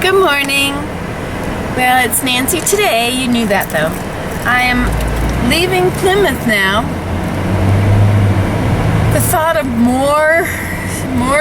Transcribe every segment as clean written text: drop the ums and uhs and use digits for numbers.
Good morning. Well, it's Nancy today. You knew that though. I am leaving Plymouth now. The thought of more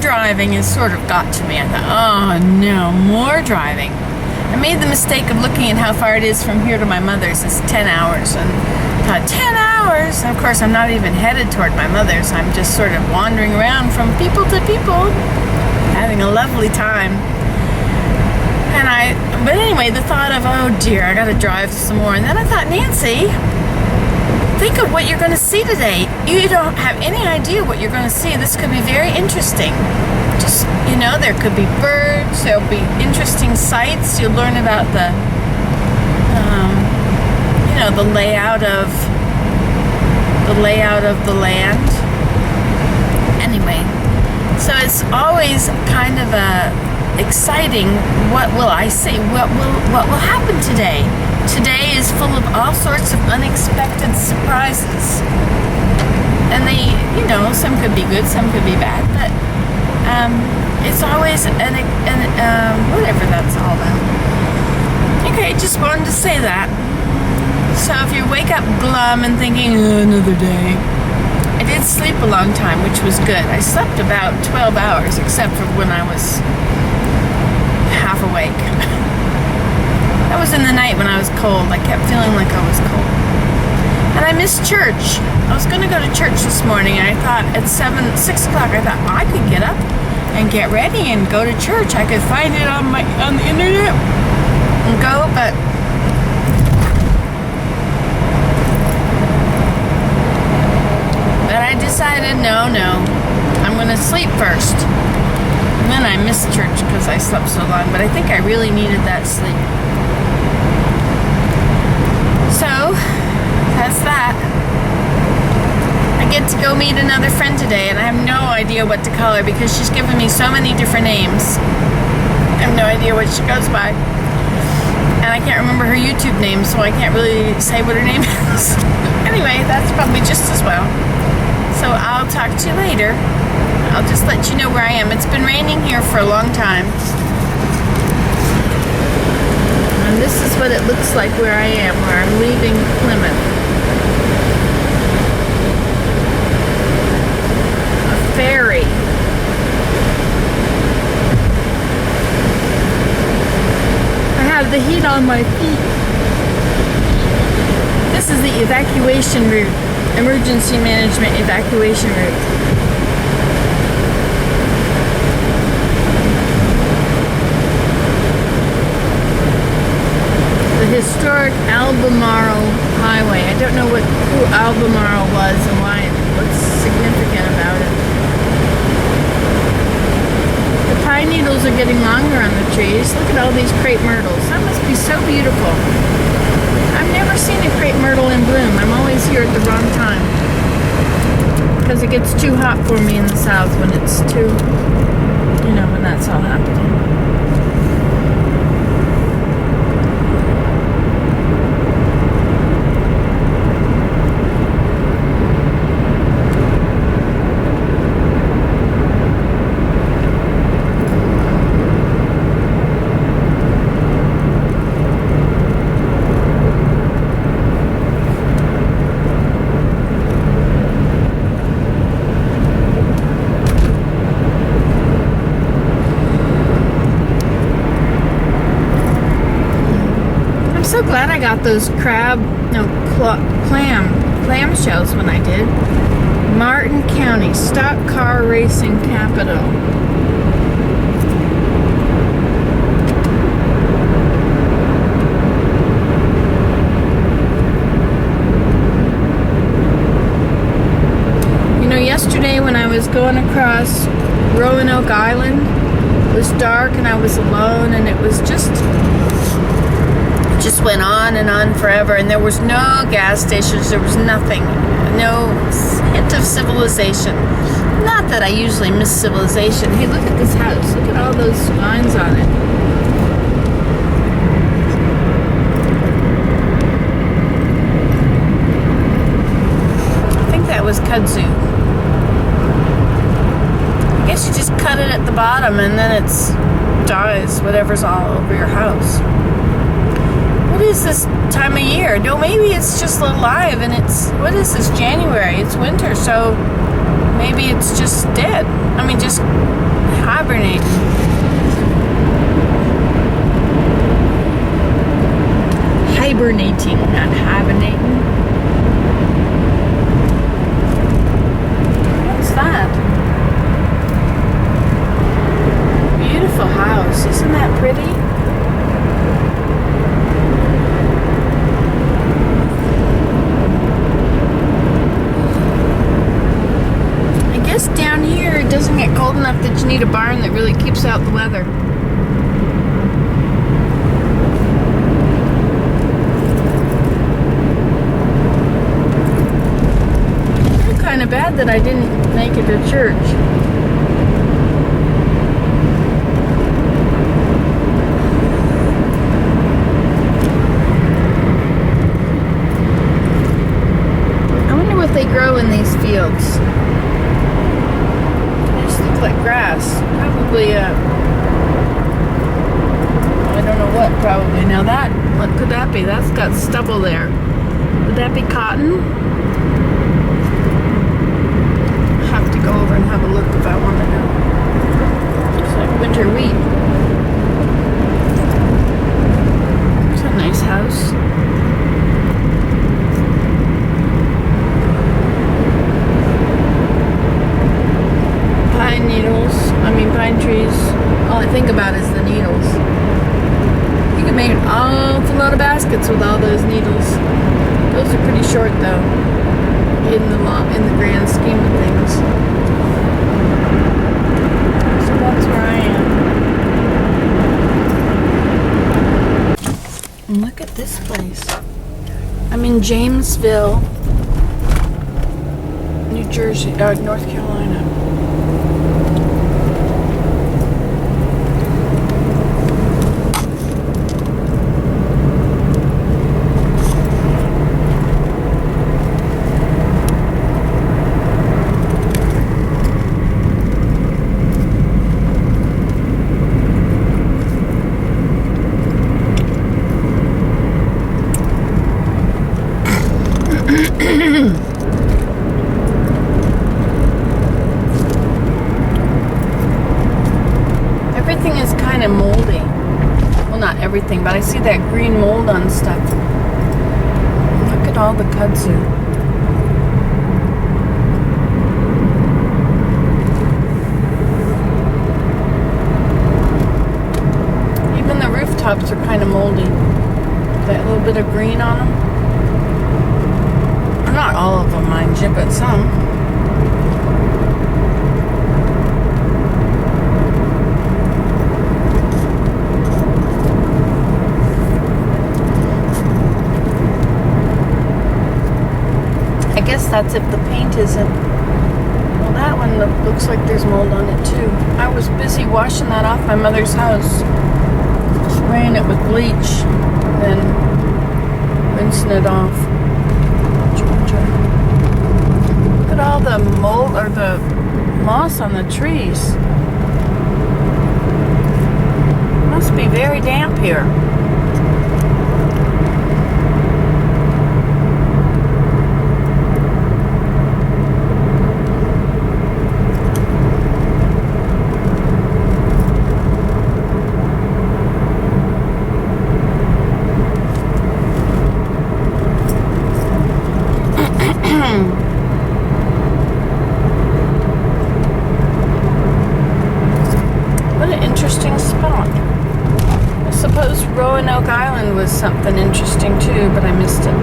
driving has sort of got to me. I thought, oh no, more driving. I made the mistake of looking at how far it is from here to my mother's. It's 10 hours. And I thought, 10 hours? And of course, I'm not even headed toward my mother's. I'm just sort of wandering around from people to people, having a lovely time. But anyway, the thought of, oh dear, I gotta drive some more. And then I thought, Nancy, think of what you're gonna see today. You don't have any idea what you're gonna see. This could be very interesting. Just, there could be birds, there'll be interesting sights. You'll learn about the layout of the land. Anyway, so it's always kind of exciting. What will I see? What will happen today? Today is full of all sorts of unexpected surprises, and they, some could be good, some could be bad, but it's always whatever that's all about. Okay, just wanted to say that. So if you wake up glum and thinking, another day, I did sleep a long time, which was good. I slept about 12 hours, except for when I was half awake. That was in the night when I was cold. I kept feeling like I was cold. And I missed church. I was going to go to church this morning, and I thought at 6 o'clock, I thought I could get up and get ready and go to church. I could find it on the internet and go, but I decided, no, I'm going to sleep first. And then I missed church because I slept so long, but I think I really needed that sleep. So, that's that. I get to go meet another friend today, and I have no idea what to call her because she's given me so many different names. I have no idea what she goes by. And I can't remember her YouTube name, so I can't really say what her name is. Anyway, that's probably just as well. So I'll talk to you later. I'll just let you know where I am. It's been raining here for a long time. And this is what it looks like where I am, where I'm leaving Plymouth. A ferry. I have the heat on my feet. This is the evacuation route. Emergency management evacuation route. The historic Albemarle Highway. I don't know who Albemarle was and what's significant about it. The pine needles are getting longer on the trees. Look at all these crepe myrtles. That must be so beautiful. I've never seen a crepe myrtle in bloom. I'm always here at the wrong time because it gets too hot for me in the south when it's too, when that's all happening. I'm so glad I got those clam shells when I did. Martin County, stock car racing capital. Yesterday when I was going across Roanoke Island, it was dark and I was alone, and it was just went on and on forever, and there was no gas stations, there was nothing, no hint of civilization. Not that I usually miss civilization. Hey, look at this house. Look at all those lines on it. I think that was kudzu. I guess you just cut it at the bottom and then it's dies, whatever's all over your house. What is this time of year? No, maybe it's just alive and it's, what is this, January? It's winter, so maybe it's just dead. I mean, just hibernating. Hibernating, not hibernating. What's that? Beautiful house. Isn't that pretty? I guess down here it doesn't get cold enough that you need a barn that really keeps out the weather. Kind of bad that I didn't make it to church. I wonder what they grow in these fields. They just look like grass. Probably I don't know what, probably. Now that, what could that be? That's got stubble there. Would that be cotton? Go over and have a look if I want to know. Looks like winter wheat. It's a nice house. Pine needles. Pine trees. All I think about is the needles. You can make an awful lot of baskets with all those needles. Those are pretty short though. In the grand scheme of things. So that's where I am. And look at this place. I'm in Jamesville, New Jersey, North Carolina. Everything is kind of moldy. Well, not everything, but I see that green mold on stuff. Look at all the kudzu. Even the rooftops are kind of moldy. That little bit of green on them. Not all of them, mind you, but some. I guess that's if the paint isn't. Well, that one looks like there's mold on it too. I was busy washing that off my mother's house. Spraying it with bleach, then rinsing it off. Look at all the mold or the moss on the trees. It must be very damp here. What an interesting spot. I suppose Roanoke Island was something interesting too, but I missed it.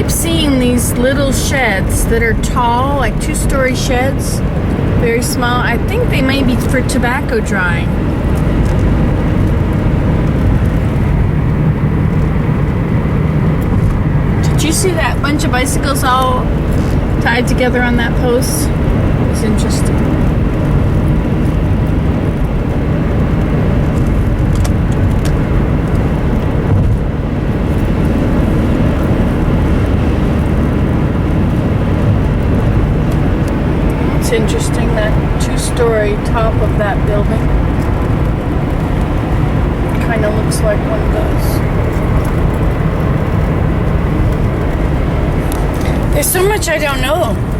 Seeing these little sheds that are tall, like 2-story sheds, Very small. I think they may be for tobacco drying. Did you see that bunch of bicycles all tied together on that post? It's interesting. It's interesting, that two-story top of that building. Kind of looks like one of those. There's so much I don't know.